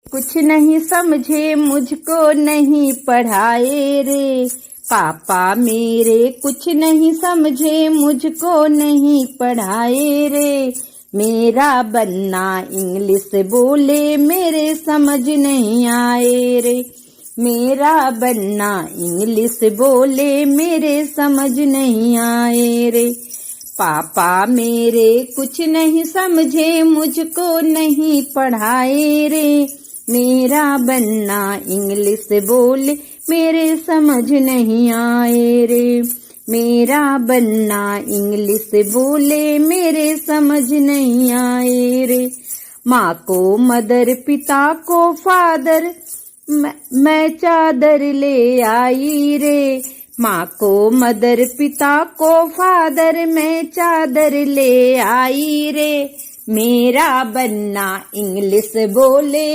कुछ नहीं समझे मुझको नहीं पढ़ाए रे, पापा मेरे कुछ नहीं समझे मुझको नहीं पढ़ाए रे। मेरा बनना इंग्लिश बोले मेरे समझ नहीं आए रे, मेरा बनना इंग्लिश बोले मेरे समझ नहीं आए रे। पापा मेरे कुछ नहीं समझे मुझको नहीं पढ़ाए रे, मेरा बनना इंग्लिश बोले मेरे समझ नहीं आए रे, मेरा बनना इंग्लिश बोले मेरे समझ नहीं आए रे। माँ को मदर पिता को फादर मैं चादर ले आई रे, माँ को मदर पिता को फादर मैं चादर ले आई रे। मेरा बनना इंग्लिश बोले